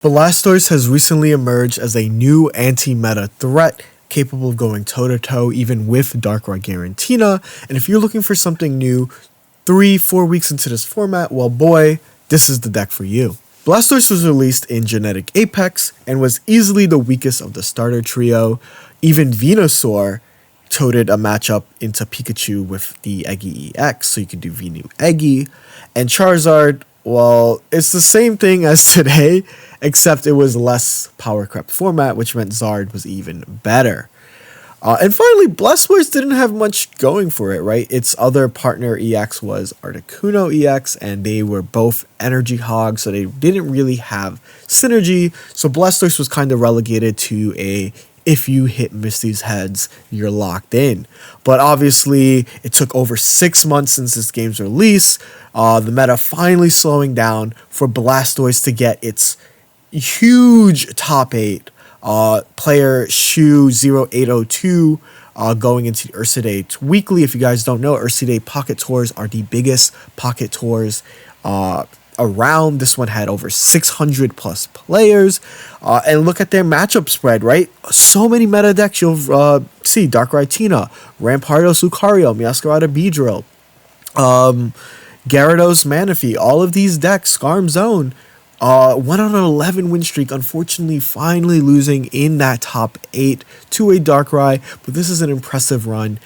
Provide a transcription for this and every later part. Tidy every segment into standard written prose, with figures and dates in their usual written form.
Blastoise has recently emerged as a new anti-meta threat capable of going toe-to-toe even with Darkrai Giratina, and if you're looking for something new 3-4 weeks into this format, well boy, this is the deck for you. Blastoise was released in Genetic Apex and was easily the weakest of the starter trio. Even Venusaur toted a matchup into Pikachu with the Eggy EX, so you could do Venu Eggy, and Charizard, well, it's the same thing as today, except it was less power crept format, which meant Zard was even better. And finally, Blastoise didn't have much going for it, right? Its other partner EX was Articuno EX, and they were both energy hogs, so they didn't really have synergy. So Blastoise was kind of relegated to a if you hit Misty's heads, you're locked in. But obviously, it took over 6 months since this game's release, the meta finally slowing down for Blastoise to get its huge top 8 player Shu 0802 going into the Ursidae weekly. If you guys don't know, Ursidae Pocket Tours are the biggest Pocket Tours around. This one had over 600 plus players, and look at their matchup spread, right? So many meta decks. You'll see Darkrai Tina, Rampardos Lucario, Meowscarada Beedrill, Gyarados Manaphy. All of these decks, Skarm Zone, went on an 11 win streak, unfortunately finally losing in that top 8 to a Darkrai, but this is an impressive run.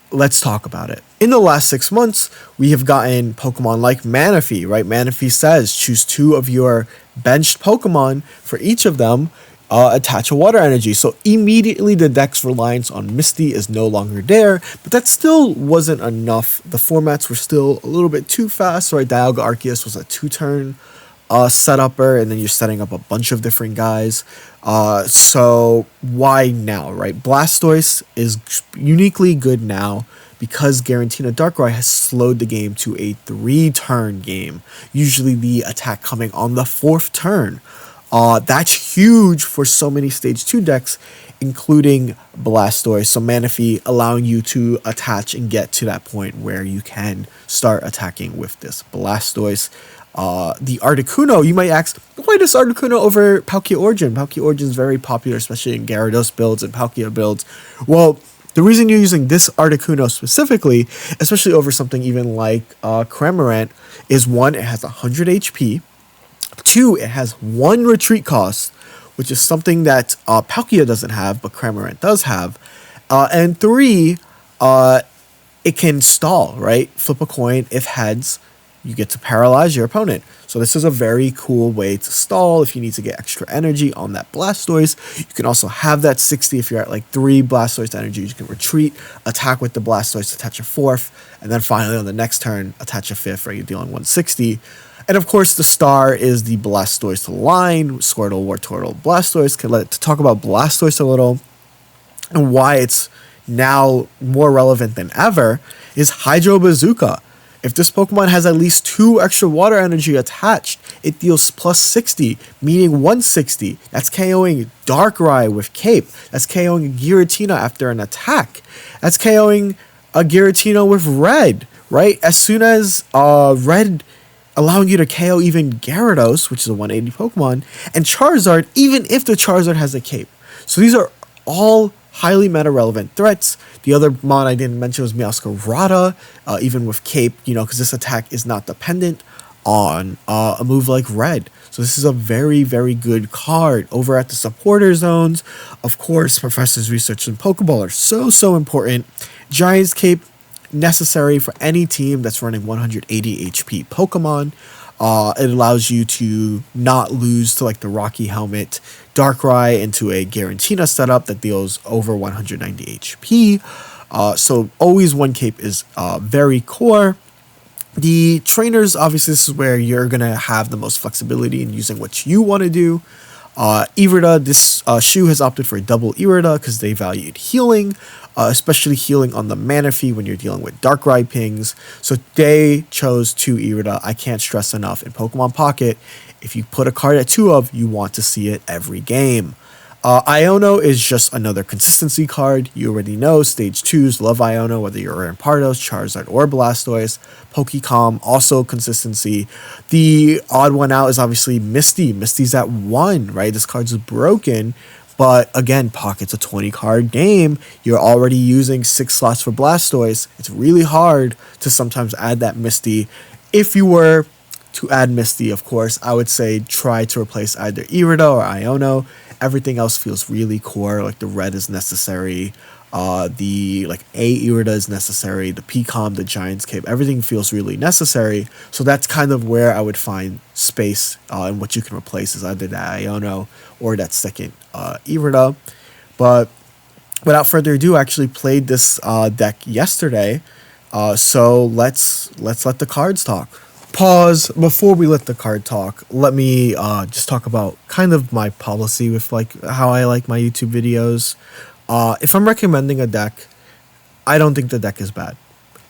Let's talk about it. In the last 6 months, we have gotten Pokemon like Manaphy, right? Manaphy says choose 2 of your benched Pokemon. For each of them, attach a water energy. So immediately the deck's reliance on Misty is no longer there, but that still wasn't enough. The formats were still a little bit too fast, right? Dialga Arceus was a 2-turn setupper, and then you're setting up a bunch of different guys. So why now, right? Blastoise is uniquely good now because Giratina Darkrai has slowed the game to a 3-turn game, usually the attack coming on the 4th turn. That's huge for so many stage 2 decks, including Blastoise. So Manaphy allowing you to attach and get to that point where you can start attacking with this Blastoise. The Articuno, you might ask, why does Articuno over Palkia Origin? Palkia Origin is very popular, especially in Gyarados builds and Palkia builds. Well, the reason you're using this Articuno specifically, especially over something even like Cramorant, is 1, it has 100 HP, 2, it has 1 retreat cost, which is something that Palkia doesn't have, but Cramorant does have, and 3, it can stall, right? Flip a coin, if heads, you get to paralyze your opponent. So this is a very cool way to stall if you need to get extra energy on that Blastoise. You can also have that 60 if you're at like 3 Blastoise energy. You can retreat, attack with the Blastoise, attach a 4th, and then finally on the next turn, attach a 5th, right? You're dealing 160. And of course, the star is the Blastoise line, Squirtle, Wartortle, Blastoise. To talk about Blastoise a little and why it's now more relevant than ever is Hydro Bazooka. If this Pokemon has at least 2 extra water energy attached, it deals plus 60, meaning 160. That's KOing Darkrai with Cape. That's KOing Giratina after an attack. That's KOing a Giratina with Red, right? As soon as Red allowing you to KO even Gyarados, which is a 180 Pokemon, and Charizard, even if the Charizard has a Cape. So these are all highly meta relevant threats. The other mon I didn't mention was Meowscarada, even with Cape, because this attack is not dependent on a move like Red. So this is a very, very good card. Over at the supporter zones, of course, Professor's research in Pokeball are so important. Giant's Cape, necessary for any team that's running 180 HP Pokemon. It allows you to not lose to like the Rocky Helmet Darkrai into a Giratina setup that deals over 190 HP. So always 1 Cape is very core. The trainers, obviously this is where you're going to have the most flexibility in using what you want to do. Irida, this Shu has opted for a double Irida because they valued healing, especially healing on the Manaphy when you're dealing with Darkrai pings. So they chose 2 Irida. I can't stress enough, in Pokemon Pocket, if you put a card at 2 of, you want to see it every game. Iono is just another consistency card. You already know, Stage 2s love Iono, whether you're Rampardos, Charizard, or Blastoise. Pokecom, also consistency. The odd one out is obviously Misty. Misty's at 1, right? This card's broken, but again, Pocket's a 20-card game. You're already using 6 slots for Blastoise. It's really hard to sometimes add that Misty. If you were to add Misty, of course, I would say try to replace either Irida or Iono. Everything else feels really core, like the red is necessary, the like A Irida is necessary, the Pcom, the Giant's Cape, everything feels really necessary. So that's kind of where I would find space, and what you can replace is either that Iono or that second Irida. But without further ado, I actually played this deck yesterday, so let's let the cards talk. Pause before we let the card talk. Let me just talk about kind of my policy with like how I like my YouTube videos. If I'm recommending a deck, I don't think the deck is bad.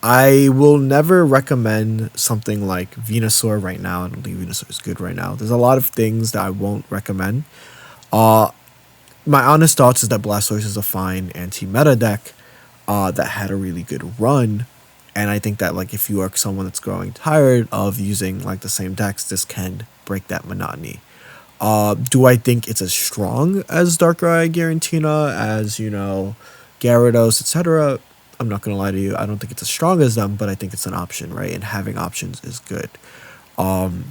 I will never recommend something like Venusaur right now. I don't think Venusaur is good right now. There's a lot of things that I won't recommend. My honest thoughts is that Blastoise is a fine anti-meta deck that had a really good run. And I think that like if you are someone that's growing tired of using like the same decks, this can break that monotony. Do I think it's as strong as Darkrai, Giratina, as, you know, Gyarados, etc.? I'm not going to lie to you. I don't think it's as strong as them, but I think it's an option, right? And having options is good.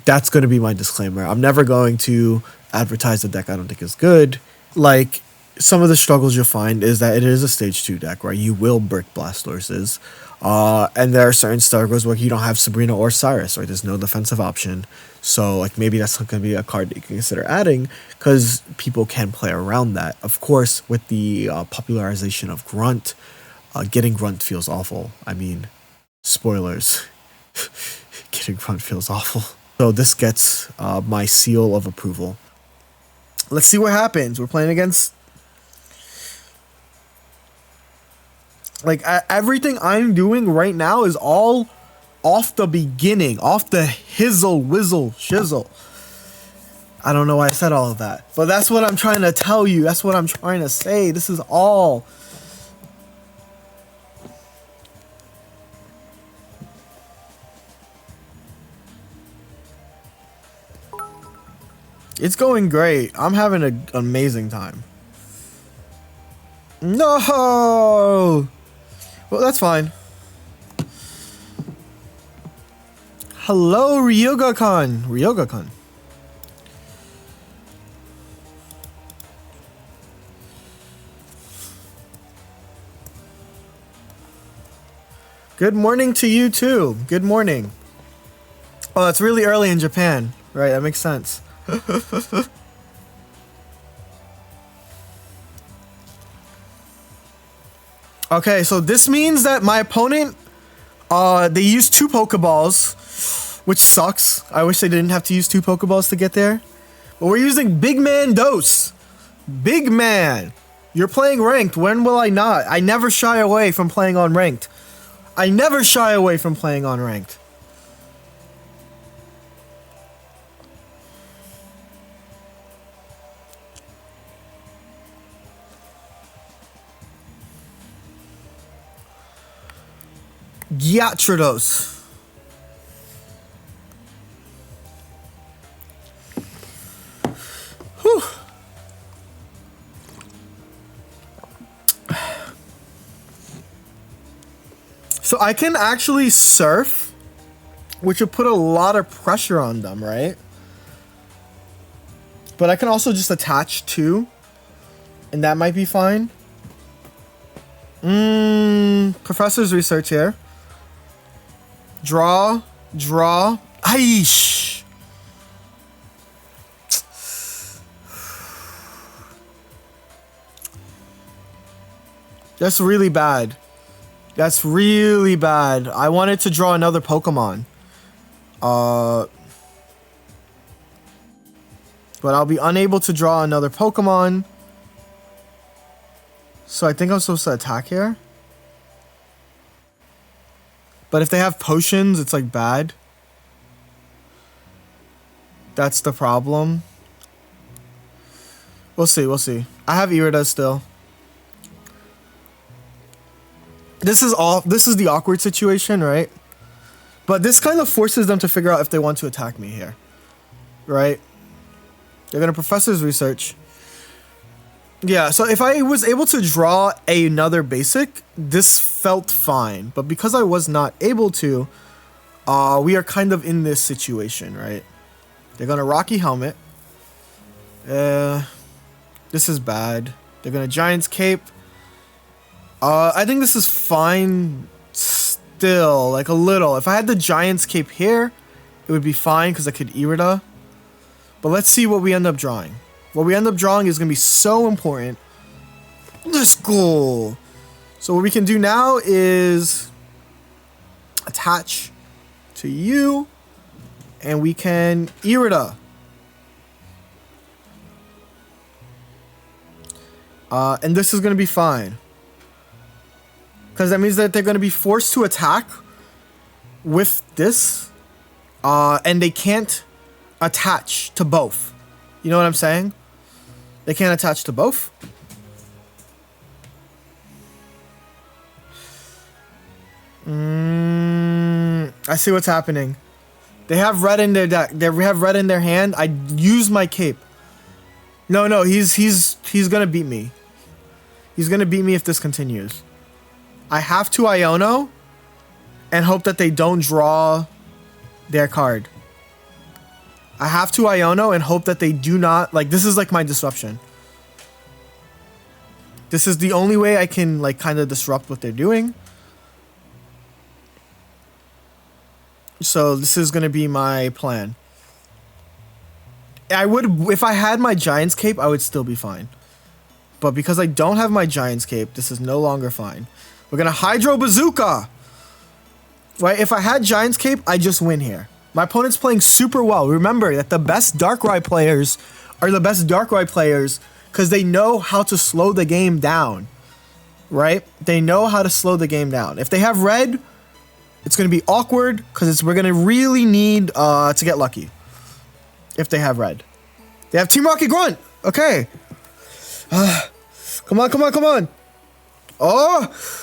That's going to be my disclaimer. I'm never going to advertise a deck I don't think is good. Like, some of the struggles you'll find is that it is a stage 2 deck, right? You will brick Blastoises. And there are certain struggles where you don't have Sabrina or Cyrus, right? There's no defensive option. So, like, maybe that's not going to be a card that you can consider adding, because people can play around that. Of course, with the popularization of Grunt, getting Grunt feels awful. I mean, spoilers. Getting Grunt feels awful. So this gets my seal of approval. Let's see what happens. We're playing against... like, everything I'm doing right now is all off the beginning. Off the hizzle, whizzle, shizzle. I don't know why I said all of that. But that's what I'm trying to tell you. That's what I'm trying to say. This is all... it's going great. I'm having an amazing time. No! Well, that's fine. Hello, Ryoga-kun. Ryoga-kun. Good morning to you, too. Good morning. Oh, it's really early in Japan. Right, that makes sense. Okay, so this means that my opponent, they used 2 Pokeballs, which sucks. I wish they didn't have to use 2 Pokeballs to get there. But we're using Big Man Dose. Big Man. You're playing ranked. When will I not? I never shy away from playing on ranked. I never shy away from playing on ranked. Gyarados. Whew. So I can actually surf, which would put a lot of pressure on them, right? But I can also just attach 2, and that might be fine. Professor's research here. Draw. Aish. That's really bad. That's really bad. I wanted to draw another Pokemon. But I'll be unable to draw another Pokemon. So I think I'm supposed to attack here. But if they have potions, it's like bad. That's the problem. We'll see, we'll see. I have Irida still. This is the awkward situation, right? But this kind of forces them to figure out if they want to attack me here. Right? They're gonna Professor's Research. Yeah, so if I was able to draw another basic, this felt fine. But because I was not able to, we are kind of in this situation, right? They're gonna Rocky Helmet. This is bad. They're gonna Giant's Cape. I think this is fine still, like a little. If I had the Giant's Cape here, it would be fine because I could Irida. But let's see what we end up drawing. What we end up drawing is going to be so important. Let's go. So what we can do now is attach to you, and we can Irida. And this is going to be fine. Because that means that they're going to be forced to attack with this. And they can't attach to both. You know what I'm saying? They can't attach to both. I see what's happening. They have red in their deck. They have red in their hand. I use my cape. No, he's gonna beat me. He's gonna beat me if this continues. I have to Iono and hope that they don't draw their card. I have to Iono and hope that they do not, like, this is like my disruption. This is the only way I can, like, kind of disrupt what they're doing. So this is going to be my plan. I would, if I had my Giant's Cape, I would still be fine. But because I don't have my Giant's Cape, this is no longer fine. We're going to Hydro Bazooka. Right? If I had Giant's Cape, I just win here. My opponent's playing super well. Remember that the best Darkrai players are the best Darkrai players because they know how to slow the game down. Right? They know how to slow the game down. If they have red, it's going to be awkward because we're going to really need to get lucky. If they have red. They have Team Rocket Grunt. Okay. Come on. Oh!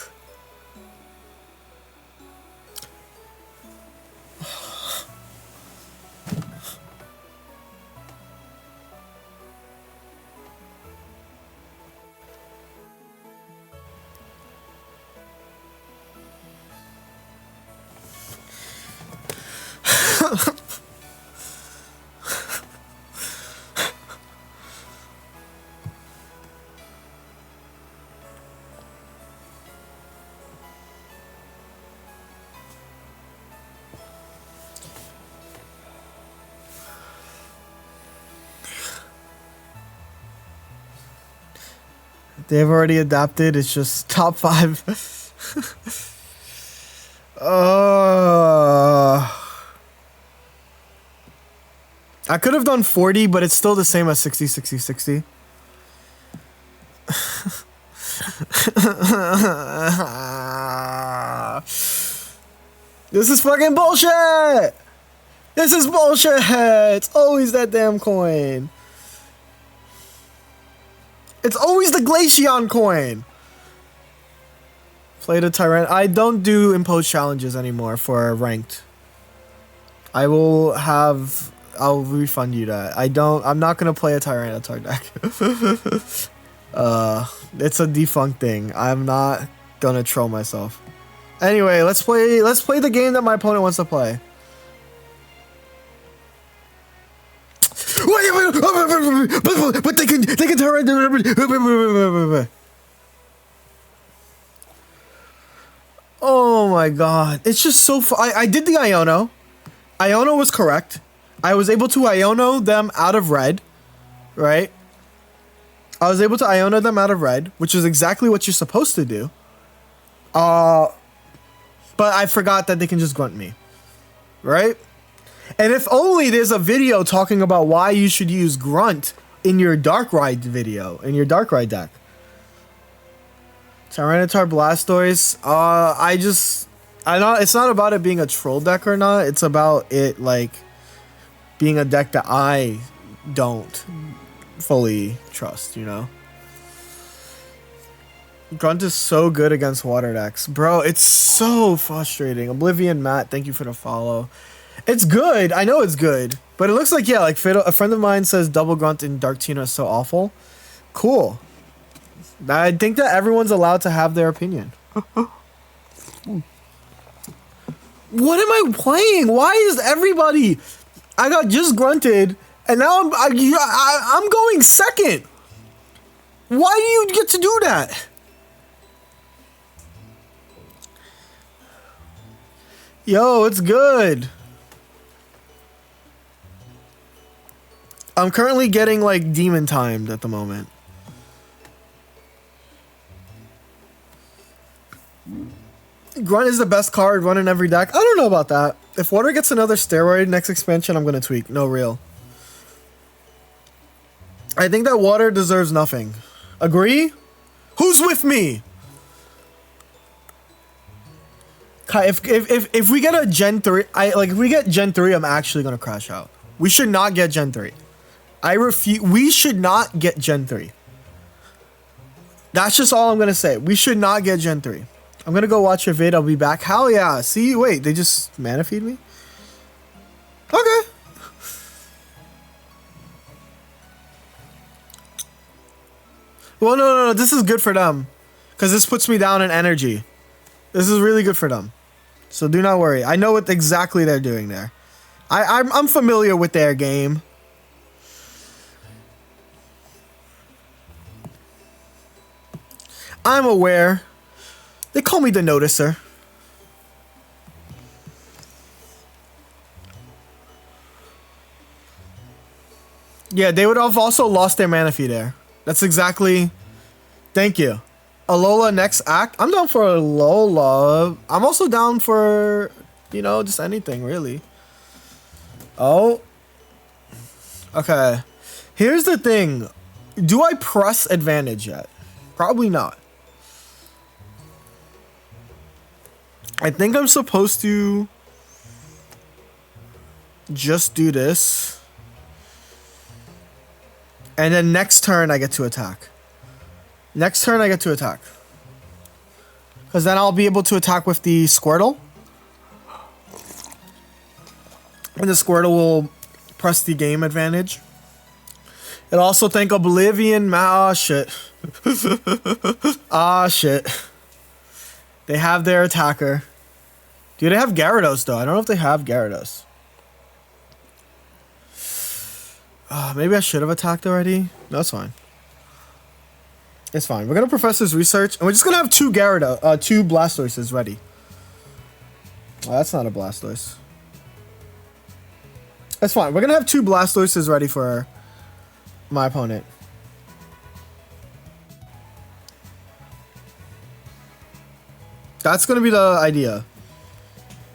They've already adapted. It's just top 5. I could have done 40, but it's still the same as 60, 60, 60. This is fucking bullshit! This is bullshit! It's always that damn coin. It's always the Glaceon coin. Play the Tyrant. I don't do imposed challenges anymore for ranked. I'll refund you that. I'm not gonna play a Tyranitar deck. It's a defunct thing. I'm not gonna troll myself. Anyway, let's play the game that my opponent wants to play. But they can turn. Oh my god. It's just so I did the Iono. Iono was correct. I was able to Iono them out of red. Right? I was able to Iono them out of red, which is exactly what you're supposed to do. But I forgot that they can just grunt me. Right? And if only there's a video talking about why you should use Grunt in your Darkrai video, in your Darkrai deck. Tyranitar Blastoise. It's not about it being a troll deck or not. It's about it, like, being a deck that I don't fully trust, you know? Grunt is so good against water decks. Bro, it's so frustrating. Oblivion Matt, thank you for the follow. It's good. I know it's good. But it looks like, yeah, like a friend of mine says double Grunt in Dark Tina is so awful. Cool. I think that everyone's allowed to have their opinion. What am I playing? Why is everybody... I got just grunted, and now I'm going second. Why do you get to do that? Yo, it's good. I'm currently getting, like, demon timed at the moment. Grunt is the best card run in every deck. I don't know about that. If Water gets another steroid next expansion, I'm gonna tweak. No, real. I think that Water deserves nothing. Agree? Who's with me? If we get a Gen 3, if we get Gen 3, I'm actually gonna crash out. We should not get Gen 3. I refuse. We should not get Gen 3. That's just all I'm gonna say. We should not get Gen 3. I'm gonna go watch your vid. I'll be back. Hell yeah. See, wait, they just mana feed me? Okay. Well, no. This is good for them. Because this puts me down in energy. This is really good for them. So do not worry. I know what exactly they're doing there. I'm familiar with their game. I'm aware. They call me the noticer. Yeah, they would have also lost their mana fee there. That's exactly... Thank you. Alola next act? I'm down for Alola. I'm also down for, you know, just anything, really. Oh. Okay. Here's the thing. Do I press advantage yet? Probably not. I think I'm supposed to just do this. And then next turn I get to attack. Next turn I get to attack. Because then I'll be able to attack with the Squirtle. And the Squirtle will press the game advantage. And also thank Oblivion. Ah, shit. Ah, shit. They have their attacker. Do they have Gyarados, though? I don't know if they have Gyarados. Maybe I should have attacked already. No, it's fine. It's fine. We're going to Professor's Research, and we're just going to have two Blastoises ready. Oh, that's not a Blastoise. That's fine. We're going to have two Blastoises ready for my opponent. That's going to be the idea.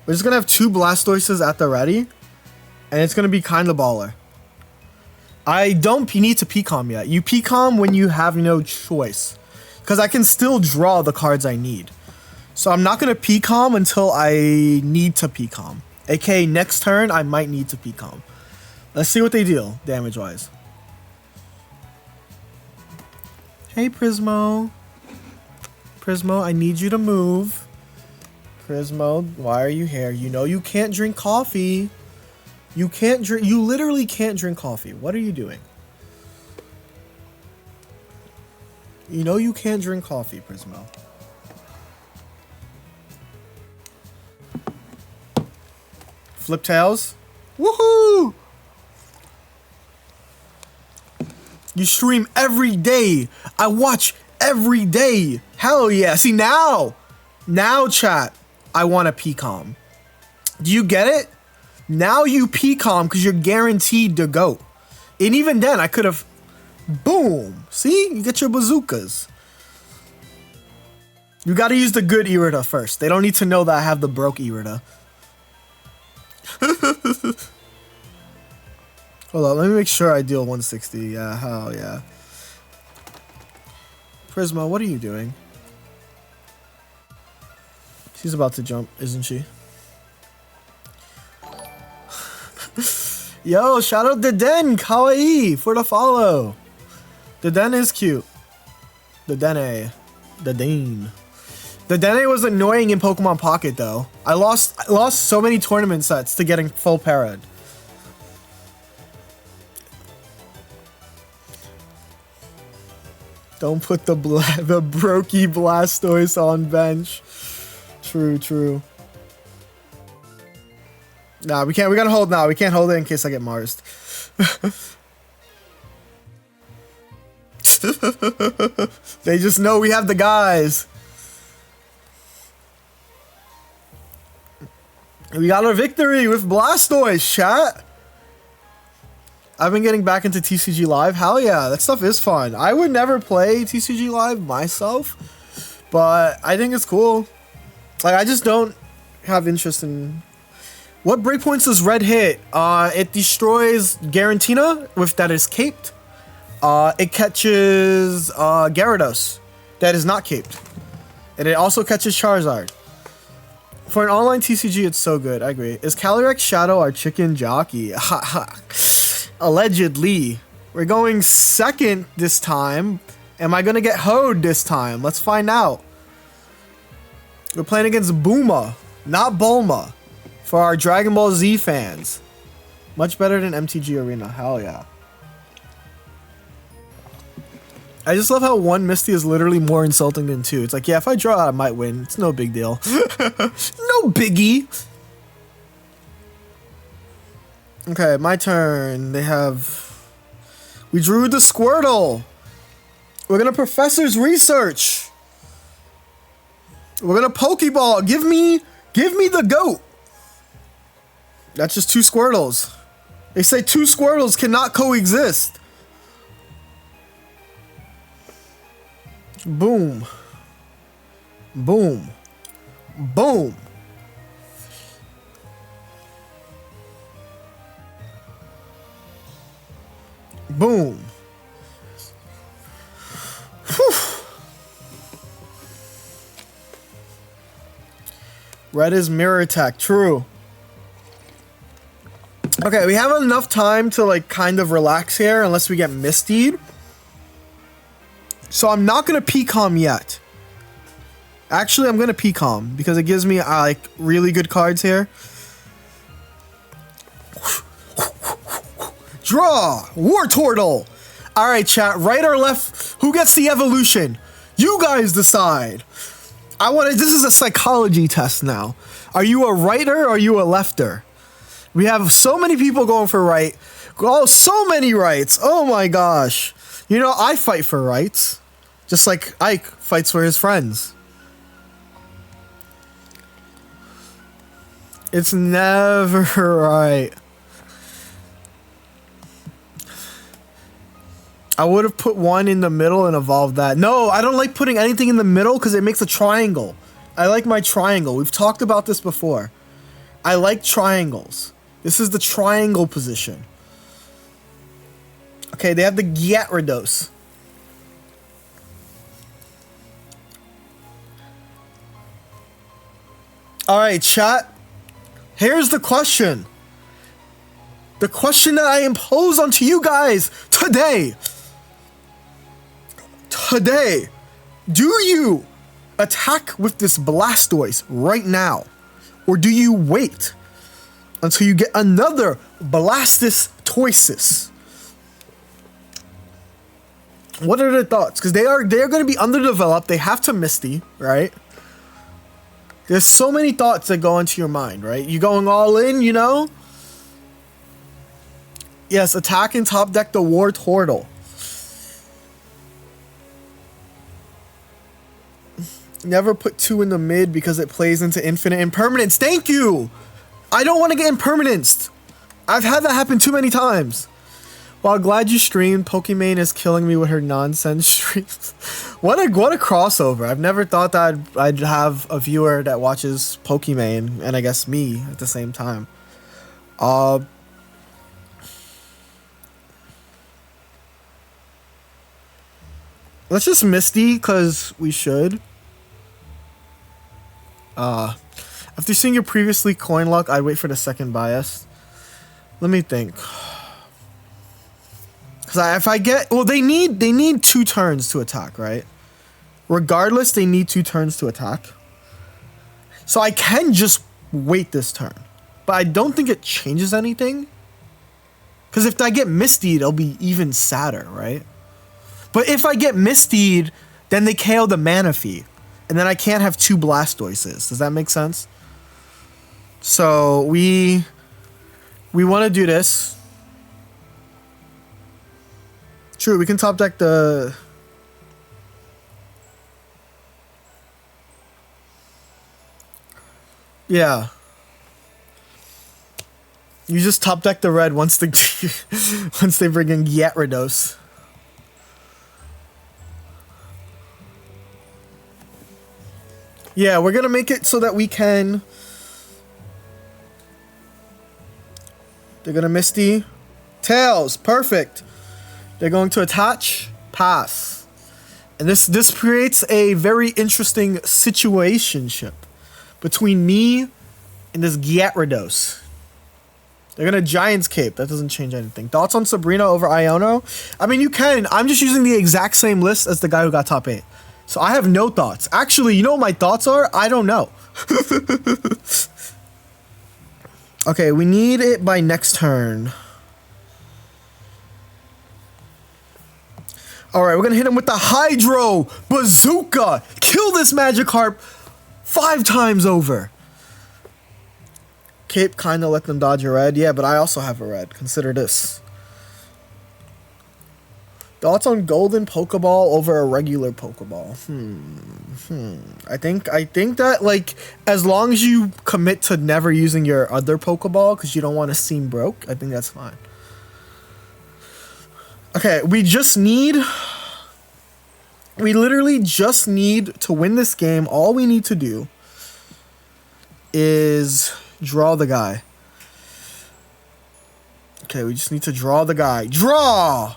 We're just going to have two Blastoises at the ready. And it's going to be kind of baller. I don't need to P-Calm yet. You P-Calm when you have no choice. Because I can still draw the cards I need. So I'm not going to P-Calm until I need to P-Calm. AKA next turn, I might need to P-Calm. Let's see what they deal, damage-wise. Hey, Prismo. Prismo, I need you to move. Prismo, why are you here? You know you can't drink coffee. You can't drink. You literally can't drink coffee. What are you doing? You know you can't drink coffee, Prismo. Flip tails. Woohoo! You stream every day. I watch every day. Hell yeah. See, now, chat, I want a P-Calm. Do you get it? Now you P-Calm because you're guaranteed to go. And even then, I could have... Boom. See? You get your bazookas. You got to use the good Irida first. They don't need to know that I have the broke Irida. Hold on, let me make sure I deal 160. Yeah, hell yeah. Prisma, what are you doing? She's about to jump, isn't she? Yo, shout out to Den Kawaii for the follow. The Den is cute. The Dene. The Dane. The Dene was annoying in Pokemon Pocket though. I lost so many tournament sets to getting full parad. Don't put the brokey Blastoise on bench. True, true. Nah, we can't. We gotta hold now. We can't hold it in case I get Marsed. They just know we have the guys. We got our victory with Blastoise, chat. I've been getting back into TCG Live. Hell yeah, that stuff is fun. I would never play TCG Live myself, but I think it's cool. Like, I just don't have interest in... What breakpoints does red hit? It destroys Garantina, with that is caped. It catches Gyarados, that is not caped. And it also catches Charizard. For an online TCG, it's so good. I agree. Is Calyrex Shadow our chicken jockey? Allegedly. We're going second this time. Am I going to get hoed this time? Let's find out. We're playing against Booma, not Bulma. For our Dragon Ball Z fans. Much better than MTG Arena. Hell yeah. I just love how one Misty is literally more insulting than two. It's like, yeah, if I draw out, I might win. It's no big deal. No biggie. Okay, my turn. They have... We drew the Squirtle. We're gonna Professor's Research. We're gonna Pokeball. Give me the goat. That's just two Squirtles. They say two Squirtles cannot coexist. Boom. Boom. Boom. Boom. Whew. Red is mirror attack. True. Okay, we have enough time to like kind of relax here unless we get Misty'd. So I'm not going to P-Calm yet. Actually, I'm going to P-Calm because it gives me like really good cards here. Draw! Wartortle! Alright, chat. Right or left? Who gets the evolution? You guys decide. This is a psychology test now. Are you a righter or are you a lefter? We have so many people going for right. Oh, so many rights. Oh my gosh. You know, I fight for rights. Just like Ike fights for his friends. It's never right. I would have put one in the middle and evolved that. No, I don't like putting anything in the middle because it makes a triangle. I like my triangle. We've talked about this before. I like triangles. This is the triangle position. Okay, they have the Gyarados. Alright, chat. Here's the question. The question that I impose onto you guys today. Today. Do you attack with this Blastoise right now? Or do you wait until you get another Blastoise? What are the thoughts? Because they are going to be underdeveloped. They have to Misty, right? There's so many thoughts that go into your mind, right? You going all in, you know? Yes, attack and top deck the Wartortle. Never put two in the mid because it plays into infinite impermanence. Thank you! I don't want to get impermanenced. I've had that happen too many times. Well, glad you streamed. Pokimane is killing me with her nonsense streams. What a crossover. I've never thought that I'd have a viewer that watches Pokimane and I guess me at the same time. Let's just Misty because we should. After seeing your previously coin luck, I'd wait for the second bias. Let me think. Because if I get... Well, they need 2 turns to attack, right? Regardless, they need 2 turns to attack. So I can just wait this turn. But I don't think it changes anything. Because if I get Misty'd, it'll be even sadder, right? But if I get Misty'd, then they KO the Manaphy. And then I can't have 2 Blastoises. Does that make sense? So we want to do this. True, we can top deck the... Yeah. You just top deck the red once they once they bring in Gyarados. Yeah, we're gonna make it so that we can... They're gonna Misty. Tails, perfect. They're going to attach, pass. And this creates a very interesting situationship between me and this Gyarados. They're gonna Giant's Cape. That doesn't change anything. Thoughts on Sabrina over Iono? I mean, you can. I'm just using the exact same list as the guy who got top 8. So I have no thoughts. Actually, you know what my thoughts are? I don't know. Okay, we need it by next turn. Alright, we're gonna hit him with the Hydro Bazooka. Kill this Magikarp 5 times over. Cape kinda let them dodge a red. Yeah, but I also have a red. Consider this. Thoughts on golden Pokeball over a regular Pokeball? I think that, like, as long as you commit to never using your other Pokeball because you don't want to seem broke, I think that's fine. Okay, we literally just need to win this game. All we need to do is draw the guy. Okay, we just need to draw the guy. Draw!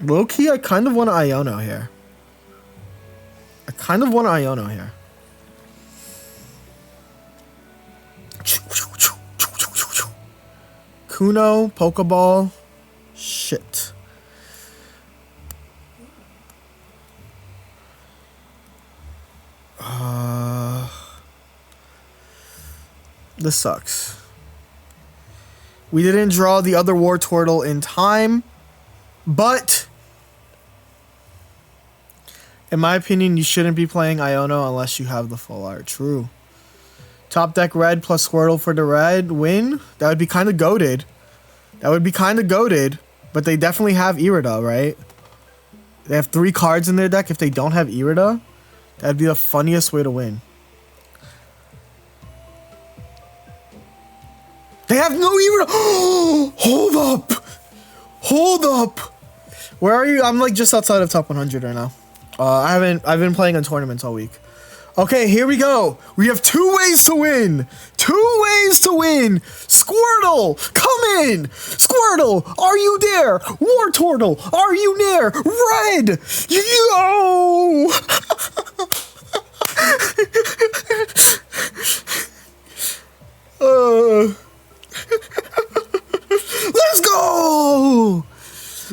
Low-key, I kind of want an Iono here. Kuno, Pokeball. Shit. This sucks. We didn't draw the other Wartortle in time, but in my opinion, you shouldn't be playing Iono unless you have the full art. True. Top deck red plus Squirtle for the red win. That would be kind of goated. But they definitely have Irida, right? They have 3 cards in their deck. If they don't have Irida, that'd be the funniest way to win. They have no Irida. Hold up. Where are you? I'm like just outside of top 100 right now. I've been playing in tournaments all week. Okay, here we go. We have 2 ways to win. Squirtle, come in. Squirtle, are you there? Wartortle, are you near? Red, yo.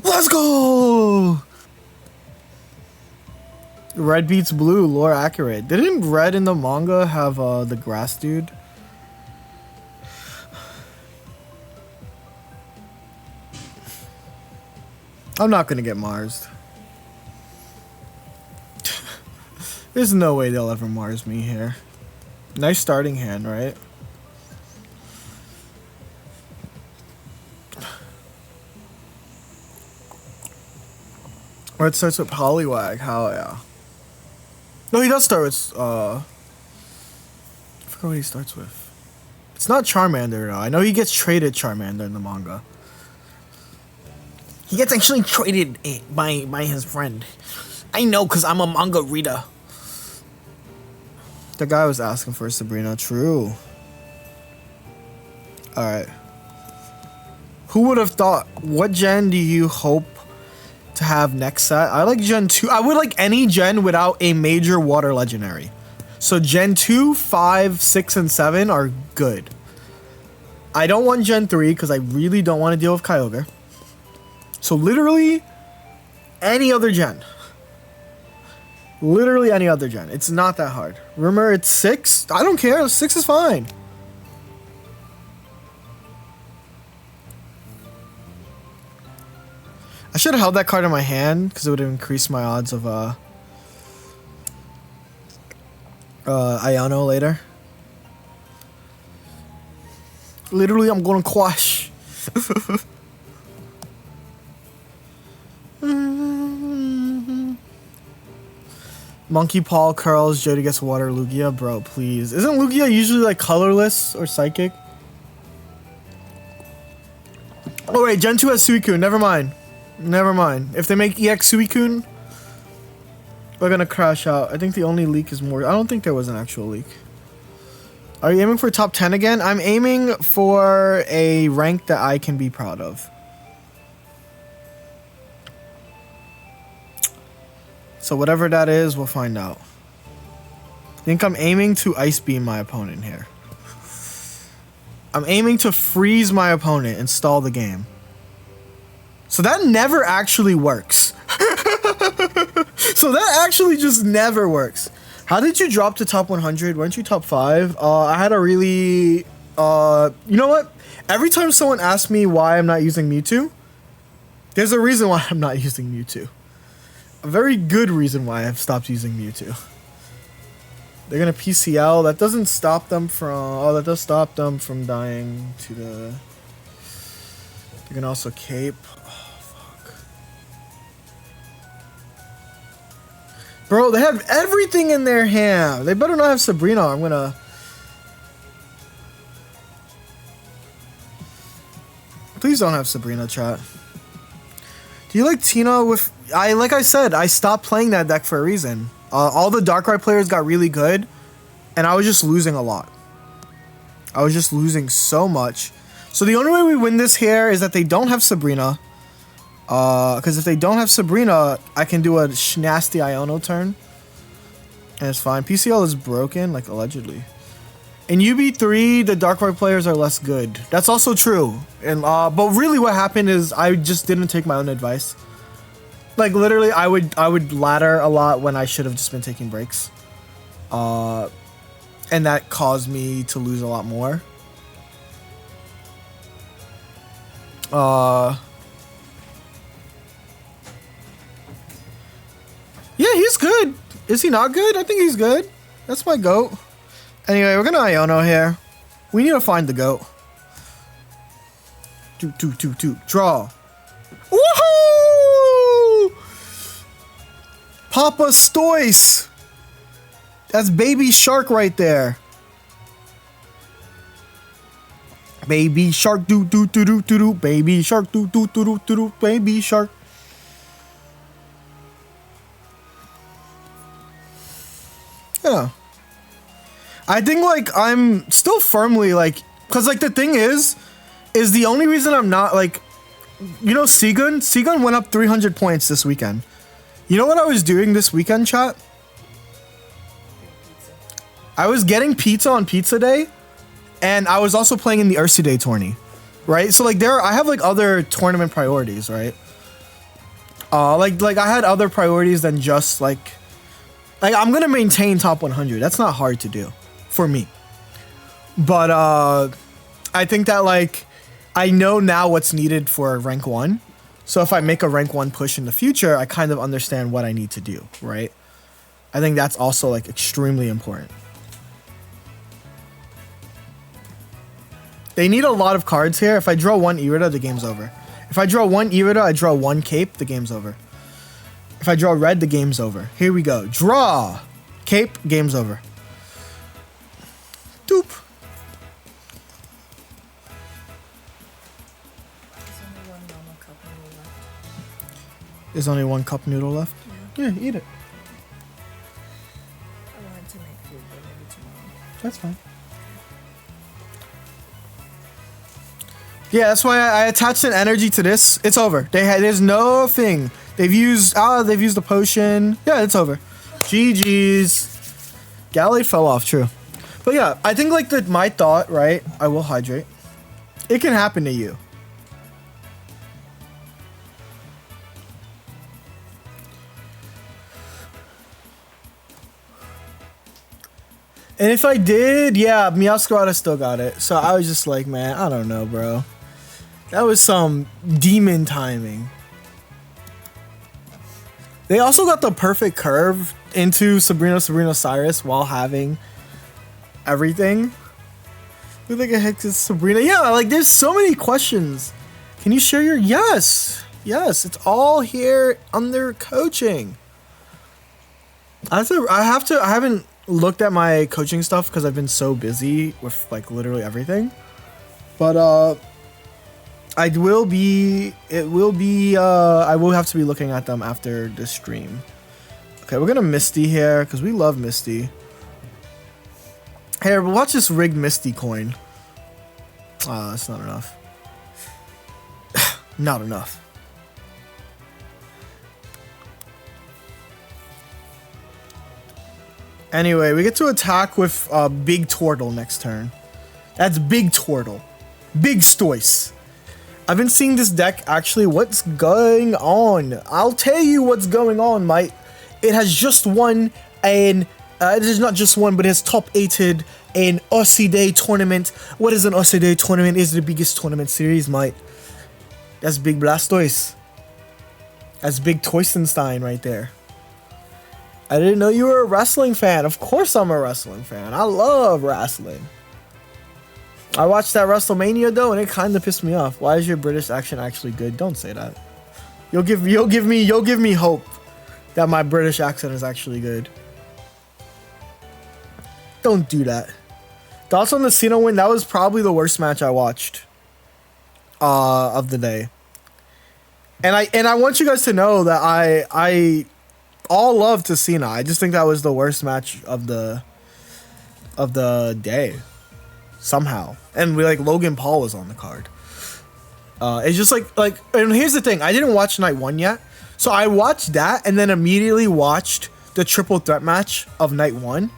Let's go. Red beats blue, lore accurate. Didn't red in the manga have the grass dude? I'm not gonna get Marsed. There's no way they'll ever Mars me here. Nice starting hand, right? Red starts with Poliwag, hell yeah. No, he does start with, I forgot what he starts with. It's not Charmander, though. I know he gets traded Charmander in the manga. He gets actually traded by his friend. I know, because I'm a manga reader. The guy was asking for Sabrina. True. Alright. Who would have thought? What gen do you hope to have next set? I like Gen 2. I would like any gen without a major water legendary. So Gen 2, 5, 6, and 7 are good. I don't want Gen 3 because I really don't want to deal with Kyogre. So literally any other gen. Literally any other gen. It's not that hard. Remember, it's 6. I don't care. 6 is fine. I should have held that card in my hand because it would have increased my odds of Iono later. Literally, I'm gonna quash. Monkey Paw curls, Jeudy gets water, Lugia, bro, please. Isn't Lugia usually like colorless or psychic? Oh wait, Gen 2 has Suicune, never mind. Never mind. If they make EX Suicune, we're gonna crash out. I think the only leak is more. I don't think there was an actual leak. Are you aiming for top 10 again? I'm aiming for a rank that I can be proud of. So whatever that is, we'll find out. I think I'm aiming to Ice Beam my opponent here. I'm aiming to freeze my opponent and stall the game. So that never actually works. So that actually just never works. How did you drop to top 100? Weren't you top 5? I had a really... you know what? Every time someone asks me why I'm not using Mewtwo, there's a reason why I'm not using Mewtwo. A very good reason why I've stopped using Mewtwo. They're gonna PCL. That doesn't stop them from... Oh, that does stop them from dying to the... They're gonna also cape. Oh, fuck. Bro, they have everything in their hand. They better not have Sabrina. I'm gonna... Please don't have Sabrina, chat. Do you like Tina with... like I said, I stopped playing that deck for a reason. All the Darkrai players got really good, and I was just losing a lot. I was just losing so much. So the only way we win this here is that they don't have Sabrina. Because if they don't have Sabrina, I can do a nasty Iono turn. And it's fine. PCL is broken, like allegedly. In UB3, the Darkrai players are less good. That's also true. And but really what happened is I just didn't take my own advice. Like literally I would ladder a lot when I should have just been taking breaks. And that caused me to lose a lot more. Yeah, he's good. Is he not good? I think he's good. That's my GOAT. Anyway, we're gonna Iono here. We need to find the GOAT. Draw. Woohoo! Papa Stoice. That's baby shark right there. Baby shark do do do do do do. Baby shark do do do do do do. Baby shark. Yeah. I think like I'm still firmly like, cause like the thing is the only reason I'm not like, you know, Seagun went up 300 points this weekend. You know what I was doing this weekend, chat? I was getting pizza on pizza day, and I was also playing in the Ursa Day tourney, right? So like I have like other tournament priorities, right? Like I had other priorities than just like I'm gonna maintain top 100. That's not hard to do for me. But I think that like I know now what's needed for rank 1. So if I make a rank 1 push in the future, I kind of understand what I need to do, right? I think that's also like extremely important. They need a lot of cards here. If I draw 1 Irida, the game's over. If I draw 1 Irida, I draw 1 Cape, the game's over. If I draw red, the game's over. Here we go. Draw! Cape, game's over. Doop. There's only one cup noodle left? Yeah, eat it. I wanted to make food, but maybe tomorrow. That's fine. Yeah, that's why I attached an energy to this. It's over. There's no thing. They've used the potion. Yeah, it's over. GG's. Gallade fell off, true. But yeah, I think like my thought, right? I will hydrate. It can happen to you. And if I did, yeah, Meowscarada still got it. So I was just like, man, I don't know, bro. That was some demon timing. They also got the perfect curve into Sabrina Cyrus while having everything. Who the heck is Sabrina? Yeah, like there's so many questions. Can you share your yes? Yes, it's all here under coaching. I haven't looked at my coaching stuff because I've been so busy with like literally everything. But I will have to be looking at them after this stream. Okay, we're gonna Misty here because we love Misty. Hey, watch this rigged Misty coin. That's not enough. Not enough. Anyway, we get to attack with Big Turtle next turn. That's Big Turtle. Big Stoice. I've been seeing this deck actually. What's going on? I'll tell you what's going on, mate. It has just won an... it is not just one, but it has top 8'd an Aussie Day tournament. What is an Aussie Day tournament? It's the biggest tournament series, mate. That's Big Blastoise. That's Big Toystenstein right there. I didn't know you were a wrestling fan. Of course I'm a wrestling fan. I love wrestling. I watched that WrestleMania though, and it kind of pissed me off. Why is your British accent actually good? Don't say that. You'll give me hope that my British accent is actually good. Don't do that. Thoughts on the Cena win? That was probably the worst match I watched of the day. And I want you guys to know that I all love to Cena. I just think that was the worst match of the day. Somehow. And Logan Paul was on the card. It's just like and here's the thing, I didn't watch night 1 yet. So I watched that and then immediately watched the triple threat match of night 1.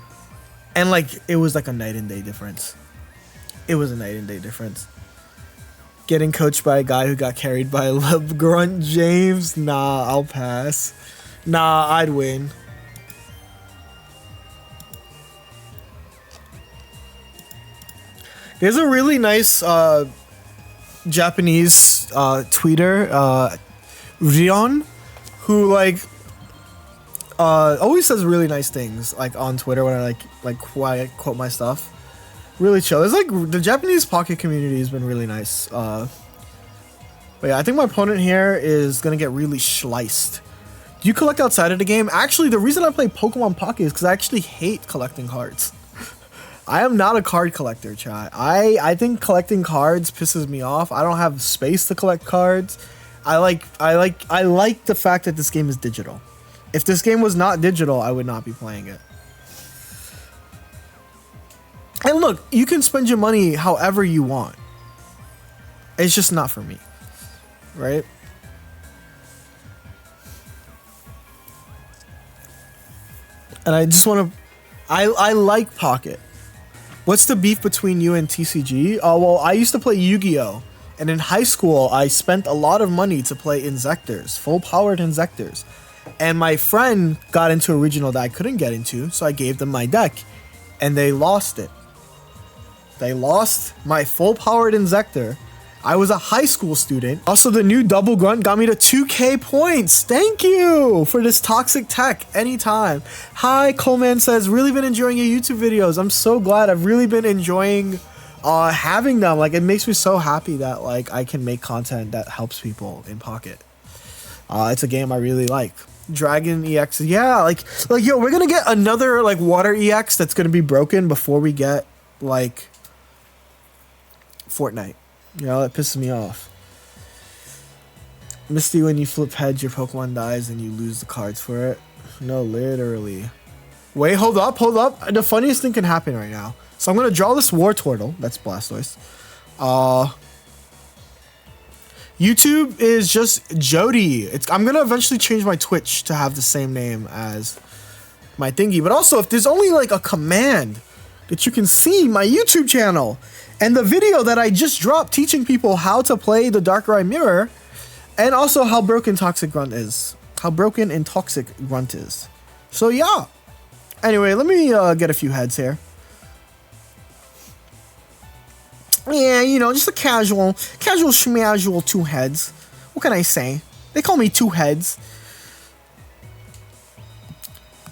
And it was like a night and day difference. It was a night and day difference. Getting coached by a guy who got carried by LeBron James? Nah, I'll pass. Nah, I'd win. There's a really nice Japanese tweeter, Rion, who always says really nice things on Twitter when I quote my stuff. Really chill. There's the Japanese Pocket community has been really nice. But yeah, I think my opponent here is gonna get really sliced. Do you collect outside of the game? Actually, the reason I play Pokemon Pocket is because I actually hate collecting cards. I am not a card collector, chat. I think collecting cards pisses me off. I don't have space to collect cards. I like the fact that this game is digital. If this game was not digital, I would not be playing it. And look, you can spend your money however you want. It's just not for me, right? And I just want to... I like Pocket. What's the beef between you and TCG? Oh, well, I used to play Yu-Gi-Oh! And in high school, I spent a lot of money to play Insectors, full-powered Insectors. And my friend got into a regional that I couldn't get into, so I gave them my deck. And they lost it. They lost my full-powered Insector. I was a high school student. Also, the new double grunt got me to 2K points. Thank you for this toxic tech anytime. Hi, Coleman says, really been enjoying your YouTube videos. I'm so glad. I've really been enjoying having them. It makes me so happy that I can make content that helps people in Pocket. It's a game I really like. Dragon EX, yeah, yo, we're gonna get another water EX that's gonna be broken before we get Fortnite. You know, that pisses me off. Misty, when you flip heads, your Pokemon dies and you lose the cards for it. No, literally. Wait, hold up. The funniest thing can happen right now. So I'm gonna draw this War Turtle. That's Blastoise. YouTube is just Jeudy. I'm gonna eventually change my Twitch to have the same name as my thingy. But also, if there's only a command, that you can see my YouTube channel and the video that I just dropped teaching people how to play the Darkrai Mirror and also how broken Toxic Grunt is. How broken and toxic Grunt is. So yeah. Anyway, let me get a few heads here. Yeah, you know, just a casual schmasual 2 heads. What can I say? They call me 2 heads.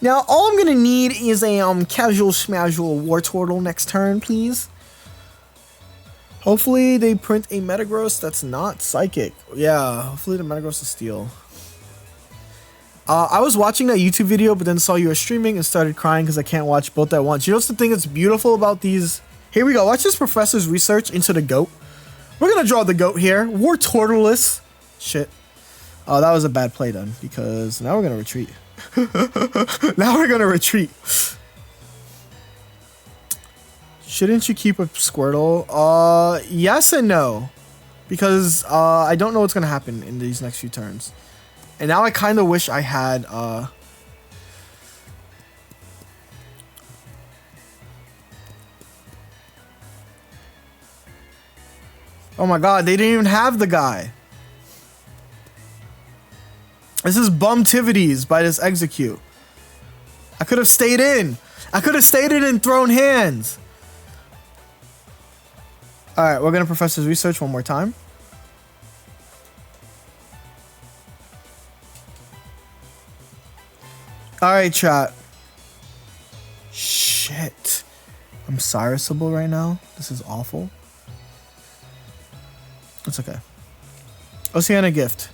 Now, all I'm gonna need is a casual schmasual Wartortle next turn, please. Hopefully they print a Metagross that's not Psychic. Yeah, hopefully the Metagross is Steel. I was watching that YouTube video, but then saw you were streaming and started crying because I can't watch both at once. You know what's the thing that's beautiful about these? Here we go. Watch this professor's research into the goat. We're going to draw the goat here. Wartortleless. Shit. Oh, that was a bad play done because now we're going to retreat. Now we're going to retreat. Shouldn't you keep a Squirtle? Yes and no. Because I don't know what's going to happen in these next few turns. And now I kind of wish I had, oh my god, they didn't even have the guy. This is Bumtivities by this Execute. I could have stayed in. I could have stayed in and thrown hands. Alright, we're going to Professor's Research one more time. Alright, chat. Shit. I'm Cyrusable right now. This is awful. It's okay. Oceanic Gift.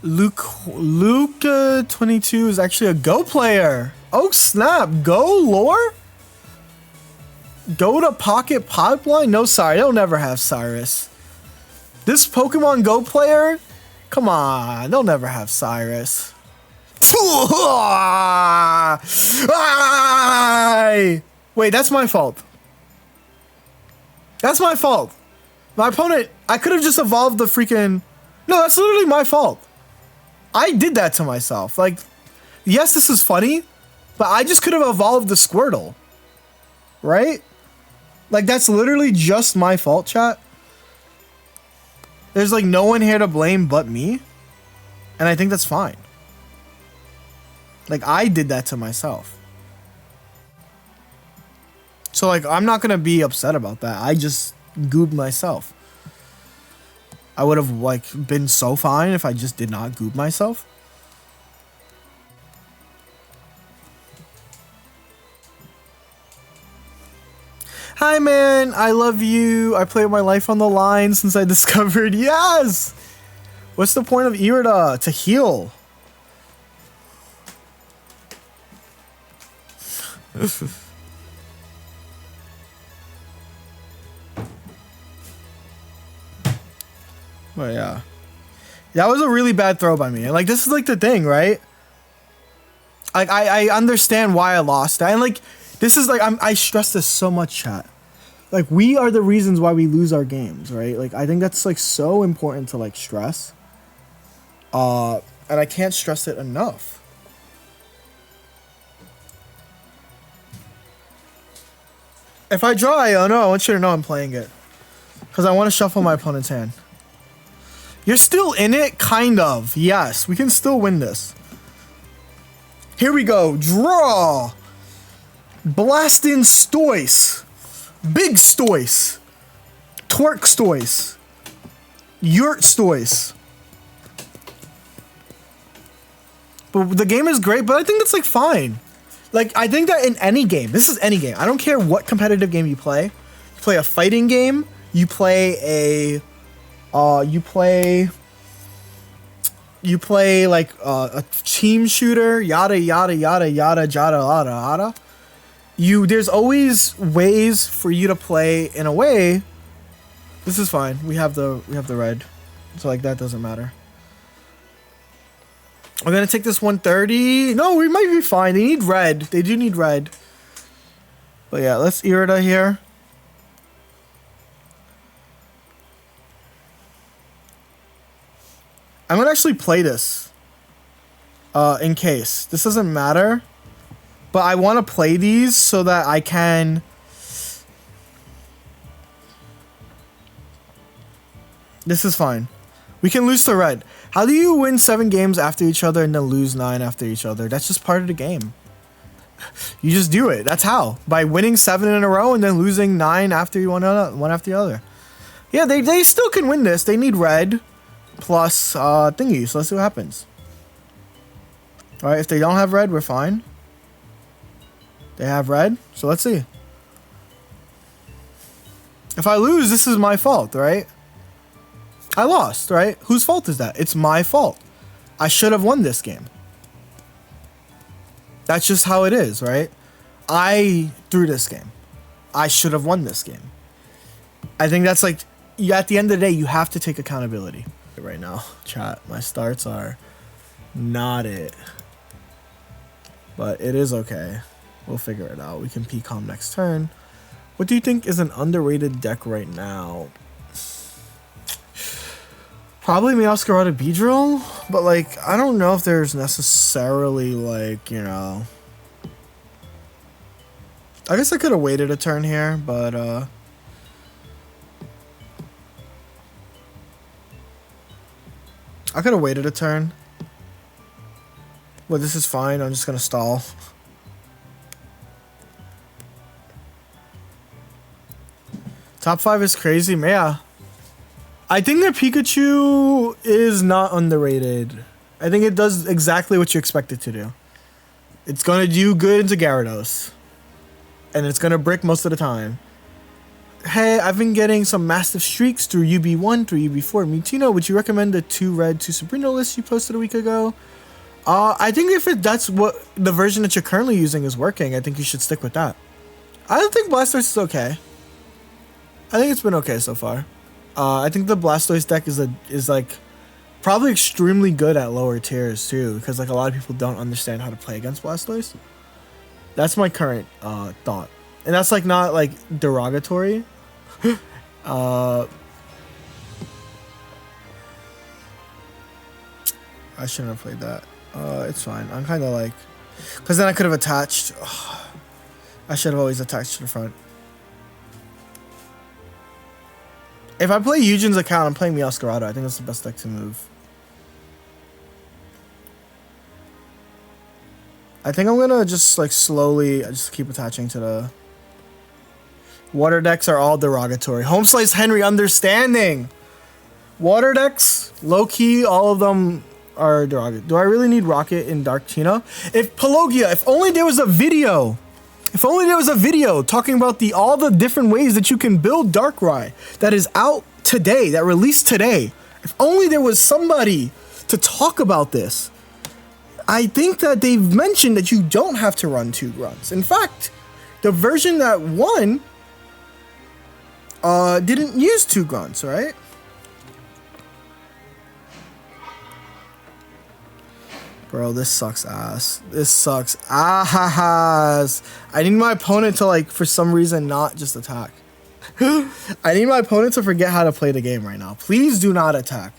Luke 22 is actually a Go player. Oh snap. Go lore? Go to Pocket Pipeline? No, sorry, they'll never have Cyrus. This Pokemon Go player? Come on, they'll never have Cyrus. Wait, that's my fault. That's my fault. My opponent, I could have just evolved the freaking... No, that's literally my fault. I did that to myself. Like, yes, this is funny, but I just could have evolved the Squirtle. Right? Like, that's literally just my fault, chat. There's, like, no one here to blame but me. And I think that's fine. Like, I did that to myself. So, like, I'm not gonna be upset about that. I just goobed myself. I would have, like, been so fine if I just did not goob myself. Hi, man. I love you. I play my life on the line since I discovered. Yes! What's the point of Irida? To heal. But yeah. That was a really bad throw by me. And, like, this is, like, the thing, right? Like, I understand why I lost. And, like... This is like, I stress this so much, chat. Like, we are the reasons why we lose our games, right? Like, I think that's, like, so important to, like, stress. And I can't stress it enough. If I draw Iono, I want you to know I'm playing it. Because I want to shuffle my opponent's hand. You're still in it? Kind of. Yes, we can still win this. Here we go. Draw! Blastoise, Big Stoise, Twerkstoise, Yurtstoise. But the game is great, but I think that's like fine. Like, I think that in any game, this is any game. I don't care what competitive game you play. You play a fighting game, you play a, you play like a team shooter, yada yada yada yada yada yada yada. There's always ways for you to play in a way. This is fine. We have the red. So like that doesn't matter. We're gonna take this 130. No, we might be fine. They need red. They do need red. But yeah, let's Irida here. actually play this. In case. This doesn't matter. But I want to play these so that I can... This is fine. We can lose to red. How do you win 7 games after each other and then lose 9 after each other? That's just part of the game. You just do it. That's how. By winning 7 in a row and then losing 9 after one after the other. Yeah, they still can win this. They need red plus thingy. So let's see what happens. Alright, if they don't have red, we're fine. They have red. So let's see. If I lose, this is my fault, right? I lost, right? Whose fault is that? It's my fault. I should have won this game. That's just how it is, right? I threw this game. I should have won this game. I think that's like, at the end of the day, you have to take accountability. Right now, chat, my starts are not it. But it is okay. We'll figure it out. We can PCOM next turn. What do you think is an underrated deck right now? Probably Meowscarada Beedrill, but like, I don't know if there's necessarily like, you know... I guess I could have waited a turn here, but I could have waited a turn. Well, this is fine, I'm just gonna stall. Top 5 is crazy, yeah. I think that Pikachu is not underrated. I think it does exactly what you expect it to do. It's gonna do good into Gyarados. And it's gonna brick most of the time. Hey, I've been getting some massive streaks through UB1, through UB4. Mutino, would you recommend the 2 red, 2 Sabrina list you posted a week ago? I think if that's what the version that you're currently using is working, I think you should stick with that. I don't think Blastoise is okay. I think it's been okay so far. I think the Blastoise deck is like probably extremely good at lower tiers too, because like a lot of people don't understand how to play against Blastoise. That's my current thought, and that's like not like derogatory. I shouldn't have played that. It's fine. I'm kind of like, because then I could have attached. I should have always attached to the front. If I play Eugen's account, I'm playing Meowscarada. I think that's the best deck to move. I think I'm gonna just like slowly just keep attaching to the... Water decks are all derogatory. Home Slice Henry, understanding. Water decks, low key, all of them are derogatory. Do I really need Rocket in Dark Tina? If Palogia, if only there was a video. If only there was a video talking about all the different ways that you can build Darkrai that is out today, that released today. If only there was somebody to talk about this. I think that they've mentioned that you don't have to run 2 grunts. In fact, the version that won didn't use 2 grunts, right? Bro, this sucks ass. This sucks ass. I need my opponent to, like, for some reason not just attack. I need my opponent to forget how to play the game right now. Please do not attack.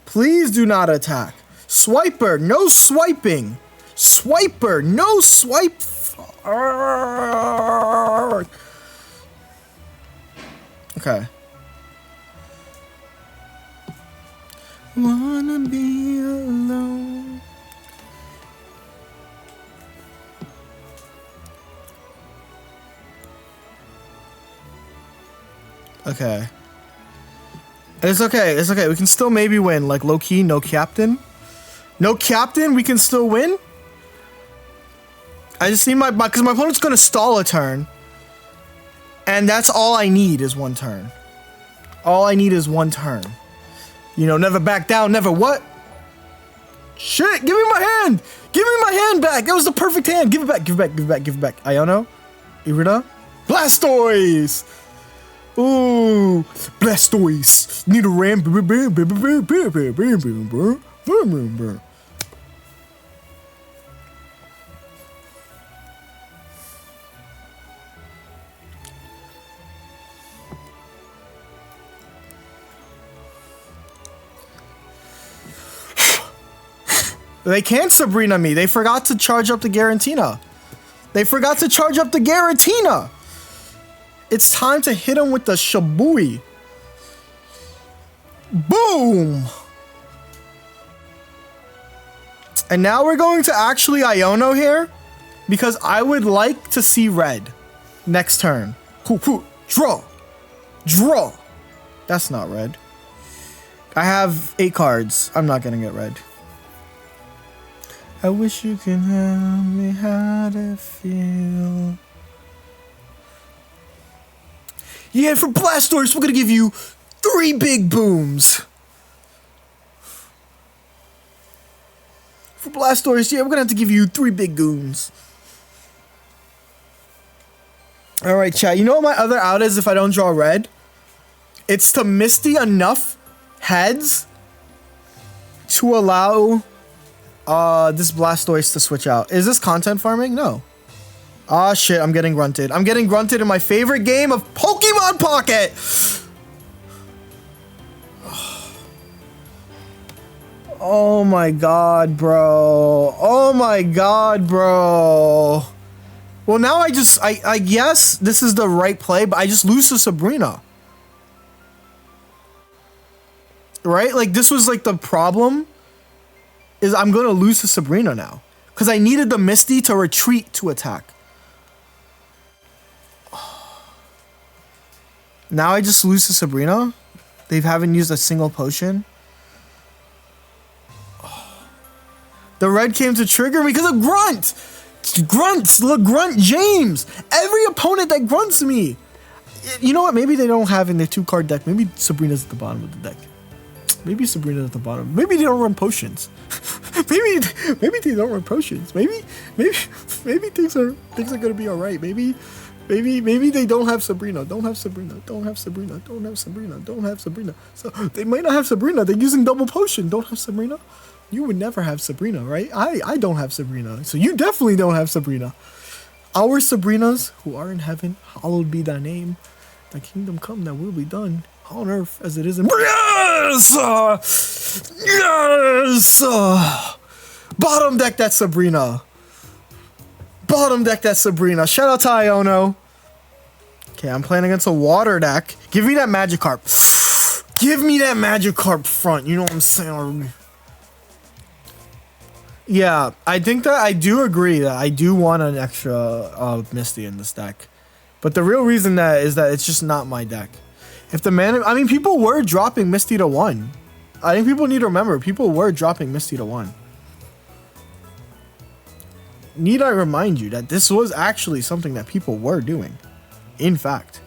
Please do not attack. Swiper, no swiping. Swiper, no swipe. Okay. Wanna be alone. Okay. It's okay. It's okay. We can still maybe win. Like, low-key, no captain. No captain, we can still win? I just need because my opponent's going to stall a turn. And that's all I need is 1 turn. All I need is 1 turn. You know, never back down, never what? Shit, give me my hand! Give me my hand back! That was the perfect hand! Give it back, give it back, give it back, give it back. Iono? Irida? Blastoise! Ooh, Blastoise. Need a ram. They can't Sabrina me. They forgot to charge up the Garantina. They forgot to charge up the Garantina. It's time to hit him with the Shabui. Boom. And now we're going to actually Iono here because I would like to see red next turn. Draw. Draw. That's not red. I have 8 cards. I'm not going to get red. I wish you could tell me how to feel. Yeah, for Blastoise, we're going to give you 3 big booms. For Blastoise, yeah, we're going to have to give you 3 big goons. All right, chat. You know what my other out is if I don't draw red? It's to Misty enough heads to allow this Blastoise to switch out. Is this content farming? No. Ah, shit, I'm getting grunted. I'm getting grunted in my favorite game of Pokemon Pocket! Oh my god, bro. Oh my god, bro. Well, now I guess this is the right play, but I just lose to Sabrina. Right? Like, this was like the problem. Is I'm going to lose to Sabrina now. Because I needed the Misty to retreat to attack. Now I just lose to Sabrina. They haven't used a single potion. The red came to trigger me because of Grunt. Grunts. Look, Grunt James. Every opponent that grunts me. You know what? Maybe they don't have in their 2-card deck. Maybe Sabrina's at the bottom of the deck. Maybe Sabrina's at the bottom. Maybe they don't run potions. maybe they don't run potions. Maybe things are gonna be alright. Maybe they don't have Sabrina. Don't have Sabrina. So they might not have Sabrina. They're using double potion. Don't have Sabrina. You would never have Sabrina, right? I don't have Sabrina. So you definitely don't have Sabrina. Our Sabrinas who are in heaven, hallowed be thy name. Thy kingdom come, thy will be done on earth as it is in... Yes! Yes! Bottom deck that Sabrina. Bottom deck that Sabrina. Shout out to Iono. Okay, I'm playing against a water deck. Give me that Magikarp. Give me that Magikarp front. You know what I'm saying? Yeah, I think that I do agree that I do want an extra Misty in this deck. But the real reason is that it's just not my deck. If the mana... I mean, people were dropping Misty to 1. I think people need to remember, people were dropping Misty to 1. Need I remind you that this was actually something that people were doing. In fact.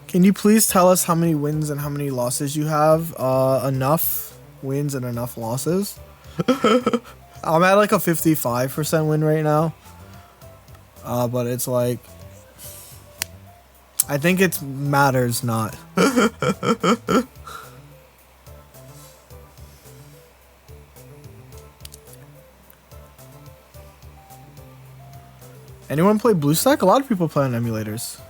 Can you please tell us how many wins and how many losses you have? Enough wins and enough losses. I'm at like a 55% win rate now. But it's like... I think it matters not. Anyone play BlueStack? A lot of people play on emulators.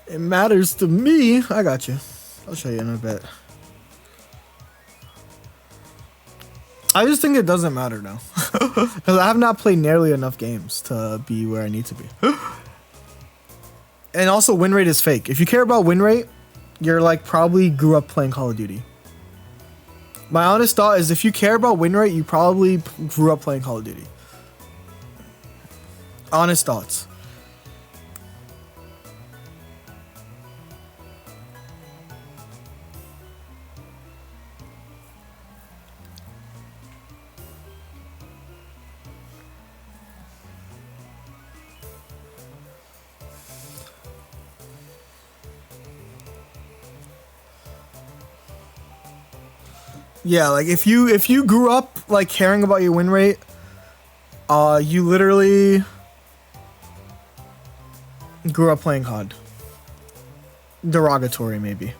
It matters to me. I got you. I'll show you in a bit. I just think it doesn't matter now. Because I have not played nearly enough games to be where I need to be. And also, win rate is fake. If you care about win rate, you're like probably grew up playing Call of Duty. My honest thought is if you care about win rate, you probably grew up playing Call of Duty. Honest thoughts. Yeah, like if you grew up like caring about your win rate, you literally grew up playing COD. derogatory, maybe.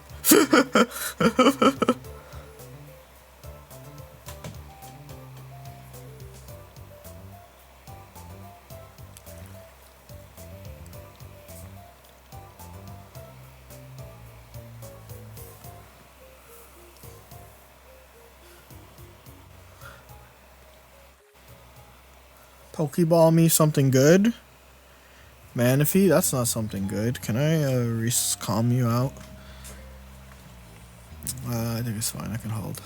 Pokeball me something good. Manaphy, that's not something good. Can I calm you out? I think it's fine. I can hold.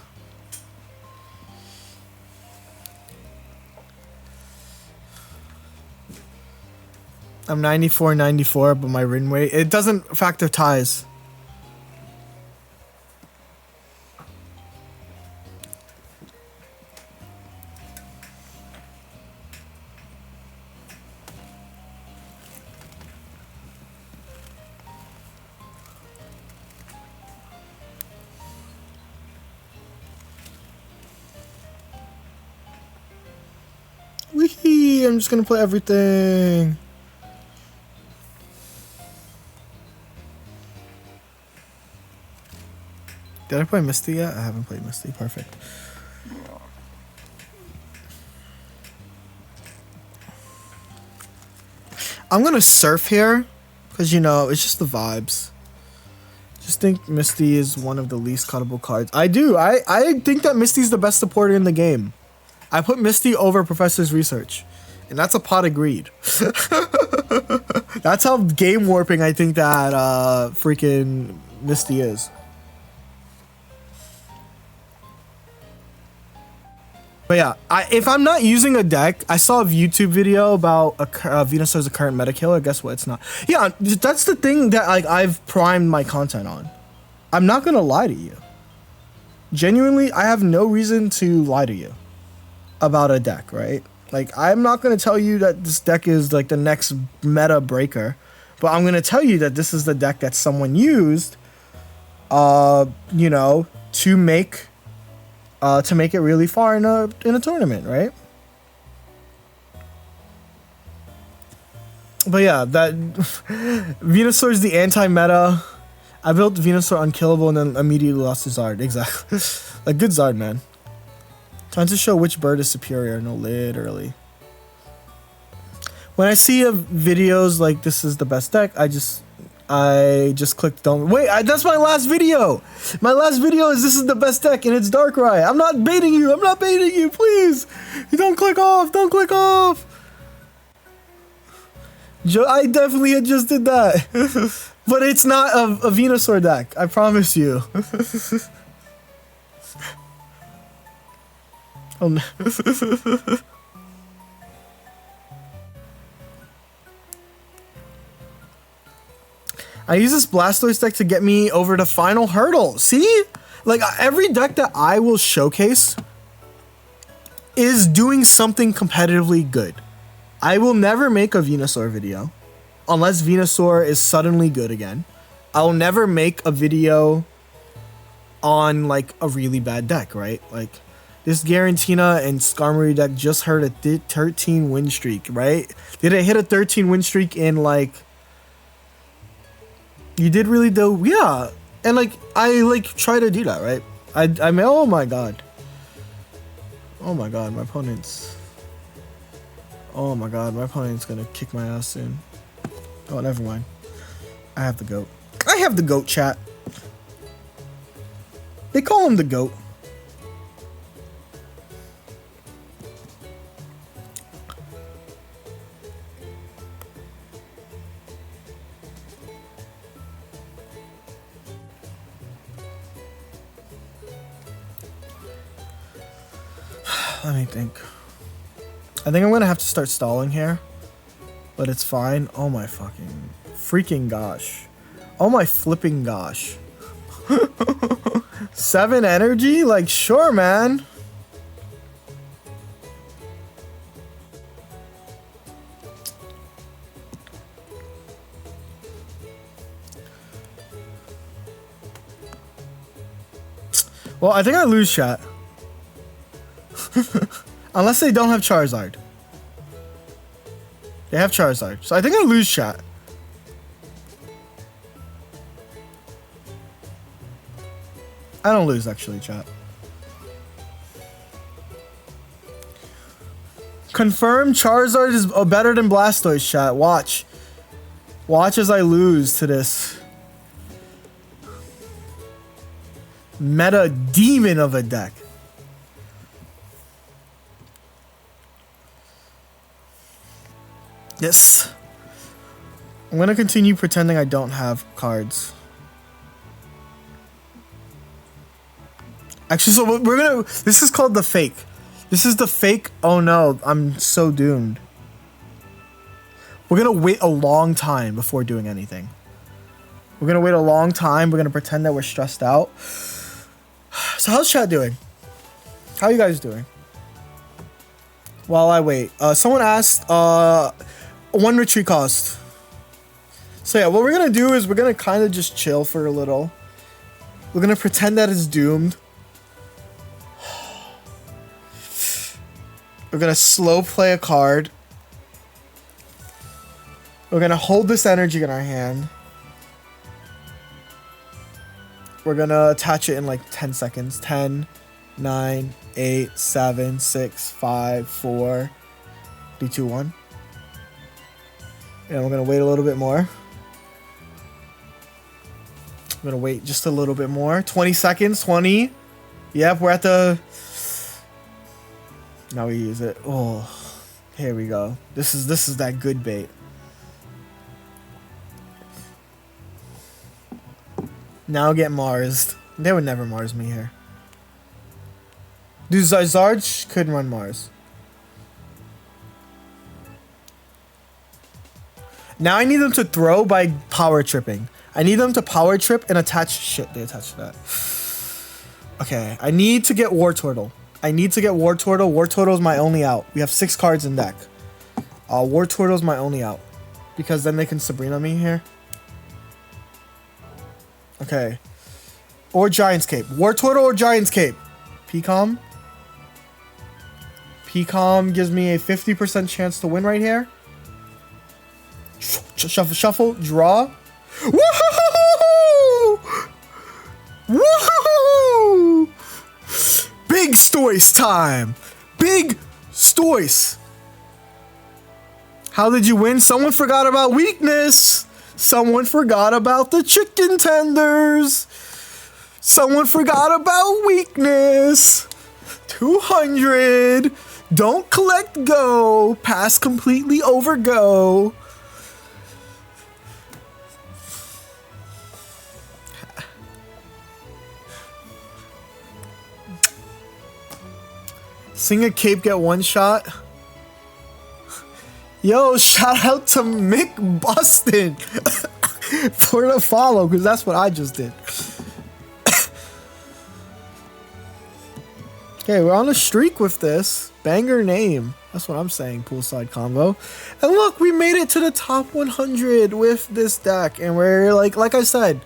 I'm 94, but my win rate, it doesn't factor ties. Wee! I'm just gonna play everything. Did I play Misty yet? I haven't played Misty. Perfect. I'm gonna surf here, because you know, it's just the vibes. Just think Misty is one of the least cuttable cards. I do. I think that Misty's the best supporter in the game. I put Misty over Professor's Research. And that's a pot of greed. That's how game warping I think that freaking Misty is. But yeah, if I'm not using a deck, I saw a YouTube video about Venusaur as a current meta killer. Guess what? It's not. Yeah, that's the thing that I've primed my content on. I'm not gonna lie to you. Genuinely, I have no reason to lie to you about a deck, right? Like, I'm not gonna tell you that this deck is like the next meta breaker, but I'm gonna tell you that this is the deck that someone used, you know, to make it really far in a tournament, right? But yeah, that Venusaur is the anti-meta. I built Venusaur unkillable and then immediately lost to Zard. Exactly. Like, good Zard, man. Time to show which bird is superior. No, literally. When I see videos like this is the best deck, I just clicked don't wait. That's my last video. My last video is this is the best deck and it's Darkrai. I'm not baiting you. I'm not baiting you. Please, don't click off. Don't click off. I definitely had just did that, but it's not a Venusaur deck. I promise you. Oh no. I use this Blastoise deck to get me over the final hurdle. See? Like, every deck that I will showcase is doing something competitively good. I will never make a Venusaur video unless Venusaur is suddenly good again. I will never make a video on, like, a really bad deck, right? Like, this Garantina and Skarmory deck just hurt a 13 win streak, right? Did it hit a 13 win streak in, like... You did really though, yeah. And like, I like try to do that, right? I mean, oh my god. Oh my god, my opponent's... Oh my god, my opponent's gonna kick my ass soon. Oh, never mind. I have the GOAT. I have the GOAT, chat. They call him the GOAT. Let me think. I think I'm gonna have to start stalling here, but it's fine. Oh my fucking freaking gosh. Oh my flipping gosh. 7 energy? Like, sure, man. Well, I think I lose, chat. Unless they don't have Charizard. They have Charizard. So I think I lose, chat. I don't lose, actually, chat. Confirm Charizard is better than Blastoise, chat. Watch. Watch as I lose to this meta demon of a deck. Yes. I'm gonna continue pretending I don't have cards. Actually, so we're gonna... This is called the fake. This is the fake... Oh no, I'm so doomed. We're gonna wait a long time before doing anything. We're gonna wait a long time. We're gonna pretend that we're stressed out. So how's chat doing? How are you guys doing? While I wait. Someone asked, 1 retreat cost. So yeah, what we're gonna do is we're gonna kind of just chill for a little. We're gonna pretend that it's doomed. We're gonna slow play a card. We're gonna hold this energy in our hand. We're gonna attach it in like 10 seconds. 10, 9, 8, 7, 6, 5, 4, 3, 2, 1. And we're gonna wait a little bit more. I'm gonna wait just a little bit more. 20 seconds, 20. Yep, we're at the... Now we use it. Oh, here we go. This is that good bait. Now get Marsed. They would never Mars me here. Dude, Zard could run Mars. Now I need them to throw by power tripping. I need them to power trip and attach... Shit, they attached that. Okay, I need to get War Turtle. I need to get War Turtle. War Turtle is my only out. We have 6 cards in deck. War Turtle is my only out. Because then they can Sabrina me here. Okay. Or Giant's Cape. War Turtle or Giant's Cape. Pecom. Pecom gives me a 50% chance to win right here. Shuffle, shuffle, draw. Woohoo! Woohoo! Big Stoice time. Big Stoice. How did you win? Someone forgot about weakness. Someone forgot about the chicken tenders. Someone forgot about weakness. 200. Don't collect go. Pass completely over go. Sing a cape, get 1 shot. Yo, shout out to Mick Boston for the follow, because that's what I just did. Okay, we're on a streak with this. Banger name. That's what I'm saying, poolside combo. And look, we made it to the top 100 with this deck. And we're like I said,